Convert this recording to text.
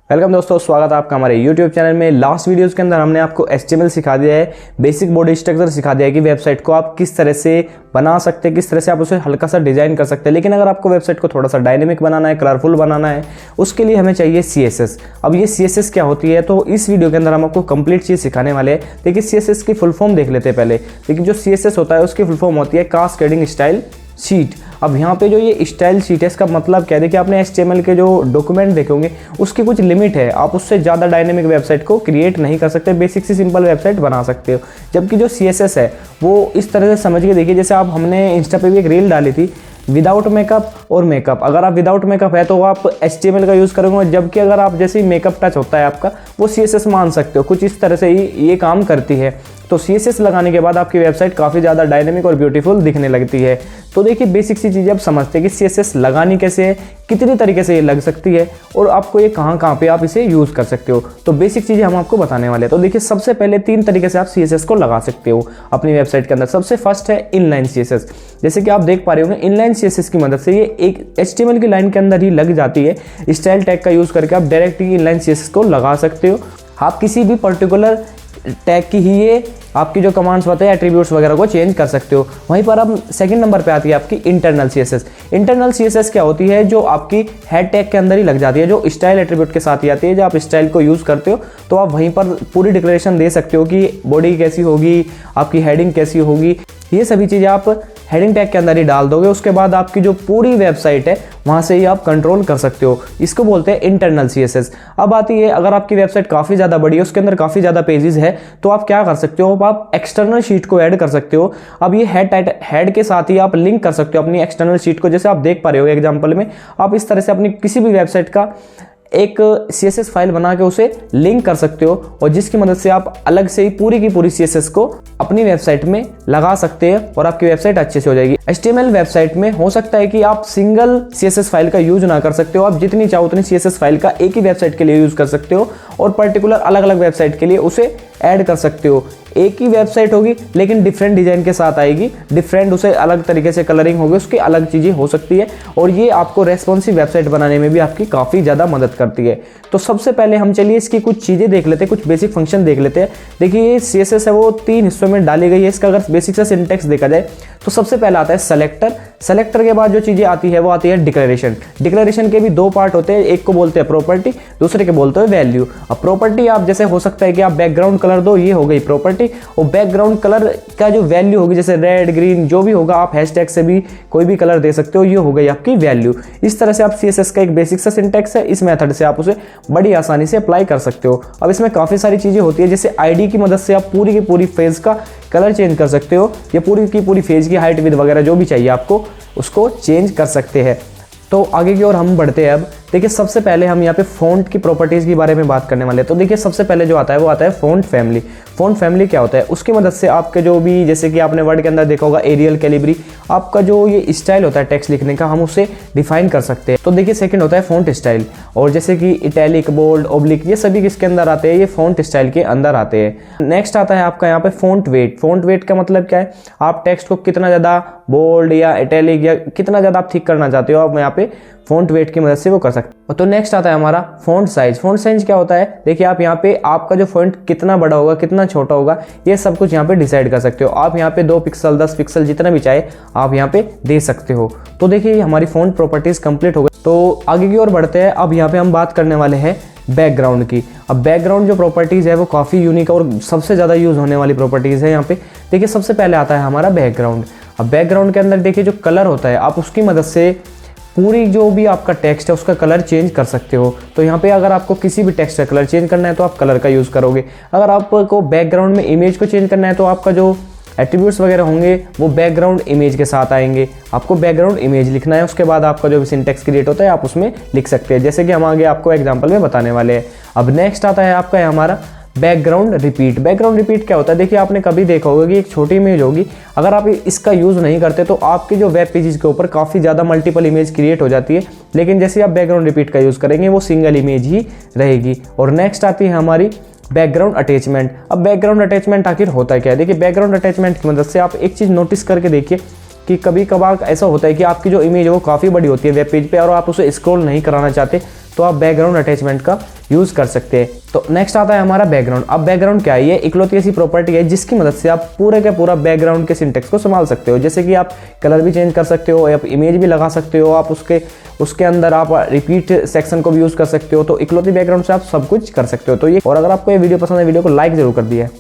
Welcome दोस्तों, स्वागत है आपका हमारे YouTube चैनल में। लास्ट वीडियोस के अंदर हमने आपको HTML सिखा दिया है, बेसिक बॉडी स्ट्रक्चर सिखा दिया है कि वेबसाइट को आप किस तरह से बना सकते हैं, किस तरह से आप उसे हल्का सा डिजाइन कर सकते हैं। लेकिन अगर आपको वेबसाइट को थोड़ा सा डायनेमिक बनाना है, कलरफुल बनाना है, उसके लिए हमें चाहिए CSS। अब ये CSS क्या होती है, तो इस वीडियो के अंदर हम आपको कंप्लीट चीज़ सिखाने वाले हैं। देखिए CSS की फुल फॉर्म देख लेते हैं पहले। देखिए जो CSS होता है उसकी फुल फॉर्म होती है कास्केडिंग स्टाइल शीट। अब यहाँ पे जो ये स्टाइल शीट है इसका मतलब क्या है, देखिए आपने HTML के जो डॉक्यूमेंट देखे होंगे उसकी कुछ लिमिट है, आप उससे ज़्यादा डायनेमिक वेबसाइट को क्रिएट नहीं कर सकते, बेसिक सी सिंपल वेबसाइट बना सकते हो। जबकि जो CSS है वो इस तरह से समझ के देखिए, जैसे आप हमने इंस्टा पे भी एक रील डाली थी विदाउट मेकअप और मेकअप। अगर आप विदाउट मेकअप है तो आप HTML का यूज़ करोगे, जबकि अगर आप जैसे ही मेकअप टच होता है आपका वो CSS मान सकते हो। कुछ इस तरह से ही ये काम करती है। तो CSS लगाने के बाद आपकी वेबसाइट काफ़ी ज़्यादा डायनेमिक और ब्यूटीफुल दिखने लगती है। तो देखिए बेसिक सी चीज़ें आप समझते हैं कि CSS लगानी कैसे है, कितनी तरीके से ये लग सकती है और आपको ये कहाँ पे आप इसे यूज़ कर सकते हो। तो बेसिक चीज़ें हम आपको बताने वाले हैं। तो देखिए सबसे पहले 3 तरीके से आप CSS को लगा सकते हो अपनी वेबसाइट के अंदर। सबसे फर्स्ट है इनलाइन CSS। जैसे कि आप देख पा रहे होंगे, इनलाइन CSS की मदद से ये एक HTML की लाइन के अंदर ही लग जाती है। स्टाइल टैग का यूज़ करके आप डायरेक्ट ही इनलाइन CSS को लगा सकते हो। आप किसी भी पर्टिकुलर टैग की ही ये आपकी जो कमांड्स होते हैं, एट्रीब्यूट्स वगैरह को चेंज कर सकते हो। वहीं पर अब सेकंड नंबर पे आती है आपकी इंटरनल CSS। इंटरनल CSS क्या होती है, जो आपकी हेड टैग के अंदर ही लग जाती है, जो स्टाइल एट्रीब्यूट के साथ ही आती है। जब आप स्टाइल को यूज़ करते हो तो आप वहीं पर पूरी डिक्लेरेशन दे सकते हो कि बॉडी कैसी होगी, आपकी हेडिंग कैसी होगी, ये सभी चीज़ें आप हेडिंग टैग के अंदर ही डाल दोगे। उसके बाद आपकी जो पूरी वेबसाइट है वहाँ से ही आप कंट्रोल कर सकते हो। इसको बोलते हैं इंटरनल CSS। अब आती है, अगर आपकी वेबसाइट काफ़ी ज़्यादा बड़ी है, उसके अंदर काफ़ी ज़्यादा पेजेस है, तो आप क्या कर सकते हो, आप एक्सटर्नल शीट को ऐड कर सकते हो। अब ये हेड के साथ ही आप लिंक कर सकते हो अपनी एक्सटर्नल शीट को। जैसे आप देख पा रहे हो एग्जाम्पल में, आप इस तरह से अपनी किसी भी वेबसाइट का एक CSS फाइल बना के उसे लिंक कर सकते हो, और जिसकी मदद से आप अलग से ही पूरी की पूरी CSS को अपनी वेबसाइट में लगा सकते हैं और आपकी वेबसाइट अच्छे से हो जाएगी। HTML वेबसाइट में हो सकता है कि आप सिंगल CSS फाइल का यूज ना कर सकते हो, आप जितनी चाहो उतनी CSS फाइल का एक ही वेबसाइट के लिए यूज कर सकते हो और पर्टिकुलर अलग अलग वेबसाइट के लिए उसे ऐड कर सकते हो। एक ही वेबसाइट होगी लेकिन डिफरेंट डिजाइन के साथ आएगी, डिफरेंट उसे अलग तरीके से कलरिंग होगी, उसकी अलग चीज़ें हो सकती है, और ये आपको रेस्पॉन्सिव वेबसाइट बनाने में भी आपकी काफ़ी ज़्यादा मदद करती है। तो सबसे पहले हम चलिए इसकी कुछ चीज़ें देख लेते हैं, कुछ बेसिक फंक्शन देख लेते हैं। देखिए ये CSS है वो 3 हिस्सों में डाली गई है। इसका अगर बेसिक सा सिंटेक्स देखा जाए तो सबसे पहला आता है सेलेक्टर। सेलेक्टर के बाद जो चीज़ें आती है वो आती है डिक्लेरेशन। डिक्लेरेशन के भी 2 पार्ट होते हैं, एक को बोलते हैं प्रॉपर्टी, दूसरे के बोलते हैं वैल्यू। अब प्रॉपर्टी आप जैसे हो सकता है कि आप बैकग्राउंड कलर दो, ये हो गई प्रॉपर्टी, और बैकग्राउंड कलर का जो वैल्यू होगी जैसे रेड ग्रीन जो भी होगा, आप हैशटैग से भी कोई भी कलर दे सकते हो, ये हो गई आपकी वैल्यू। इस तरह से आप CSS का एक बेसिक सा सिंटेक्स है, इस मेथड से आप उसे बड़ी आसानी से अप्लाई कर सकते हो। अब इसमें काफ़ी सारी चीज़ें होती है, जैसे ID की मदद से आप पूरी की पूरी फेज का कलर चेंज कर सकते हो, या पूरी की पूरी फेज की हाइट विड्थ वगैरह जो भी चाहिए आपको उसको चेंज कर सकते हैं। तो आगे की ओर हम बढ़ते हैं। अब देखिए सबसे पहले हम यहाँ पे फ़ॉन्ट की प्रॉपर्टीज़ के बारे में बात करने वाले हैं। तो देखिए सबसे पहले जो आता है वो आता है फ़ॉन्ट फैमिली। फ़ॉन्ट फैमिली क्या होता है, उसकी मदद से आपके जो भी, जैसे कि आपने वर्ड के अंदर देखा होगा एरियल, कैलिब्री, आपका जो ये स्टाइल होता है टेक्स्ट लिखने का, हम उसे डिफाइन कर सकते हैं। तो देखिए सेकंड होता है फ़ॉन्ट स्टाइल, और जैसे कि इटैलिक, बोल्ड, ओब्लिक, ये सभी किसके अंदर आते हैं, ये फ़ॉन्ट स्टाइल के अंदर आते हैं। नेक्स्ट आता है आपका यहाँ पे फ़ॉन्ट वेट। फ़ॉन्ट वेट का मतलब क्या है, आप टेक्स्ट को कितना ज़्यादा बोल्ड या इटैलिक या कितना ज़्यादा आप थिक करना चाहते हो, आप यहाँ पे फ़ॉन्ट वेट की मदद से वो कर सकते हो। तो नेक्स्ट आता है हमारा फ़ॉन्ट साइज। फ़ॉन्ट साइज क्या होता है, देखिए आप यहाँ पे आपका जो फ़ॉन्ट कितना बड़ा होगा, कितना छोटा होगा, ये सब कुछ यहाँ पे डिसाइड कर सकते हो। आप यहाँ पे 2 पिक्सल, 10 पिक्सल, जितना भी चाहे आप यहाँ पे दे सकते हो। तो देखिए हमारी फ़ॉन्ट प्रॉपर्टीज़ कंप्लीट हो गई। तो आगे की ओर बढ़ते हैं। अब यहाँ पे हम बात करने वाले हैं बैकग्राउंड की। अब बैकग्राउंड जो प्रॉपर्टीज़ है वो काफ़ी यूनिक और सबसे ज़्यादा यूज़ होने वाली प्रॉपर्टीज़ है यहाँ पे। देखिए सबसे पहले आता है हमारा बैकग्राउंड। अब बैकग्राउंड के अंदर देखिए जो कलर होता है, आप उसकी मदद से पूरी जो भी आपका टेक्स्ट है उसका कलर चेंज कर सकते हो। तो यहाँ पे अगर आपको किसी भी टेक्स्ट का कलर चेंज करना है तो आप कलर का यूज़ करोगे। अगर आपको बैकग्राउंड में इमेज को चेंज करना है तो आपका जो एट्रीब्यूट्स वगैरह होंगे वो बैकग्राउंड इमेज के साथ आएंगे। आपको बैकग्राउंड इमेज लिखना है, उसके बाद आपका जो भी सिंटेक्स क्रिएट होता है आप उसमें लिख सकते हैं, जैसे कि हम आगे आपको एग्जाम्पल में बताने वाले हैं। अब नेक्स्ट आता है आपका हमारा बैकग्राउंड रिपीट। बैकग्राउंड रिपीट क्या होता है, देखिए आपने कभी देखा होगा कि एक छोटी इमेज होगी, अगर आप इसका यूज़ नहीं करते तो आपके जो वेब पेजेस के ऊपर काफ़ी ज़्यादा मल्टीपल इमेज क्रिएट हो जाती है, लेकिन जैसे आप बैकग्राउंड रिपीट का यूज़ करेंगे वो सिंगल इमेज ही रहेगी। और नेक्स्ट आती है हमारी बैकग्राउंड अटैचमेंट। अब बैकग्राउंड अटैचमेंट आखिर होता है क्या है, देखिए बैकग्राउंड अटैचमेंट की मदद से आप एक चीज़ नोटिस करके देखिए कि कभी कभार ऐसा होता है कि आपकी जो इमेज है वो काफ़ी बड़ी होती है वेब पेज पे और आप उसे स्क्रॉल नहीं कराना चाहते, तो आप बैकग्राउंड अटैचमेंट का यूज़ कर सकते हैं। तो नेक्स्ट आता है हमारा बैकग्राउंड। अब बैकग्राउंड क्या है, ये इकलौती ऐसी प्रॉपर्टी है जिसकी मदद से आप पूरे के पूरा बैकग्राउंड के सिंटेक्स को संभाल सकते हो। जैसे कि आप कलर भी चेंज कर सकते हो, आप इमेज भी लगा सकते हो, आप उसके अंदर आप रिपीट सेक्शन को भी यूज़ कर सकते हो। तो इकलौती बैकग्राउंड से आप सब कुछ कर सकते हो। तो ये, और अगर आपको ये वीडियो पसंद है, वीडियो को लाइक जरूर कर दिया।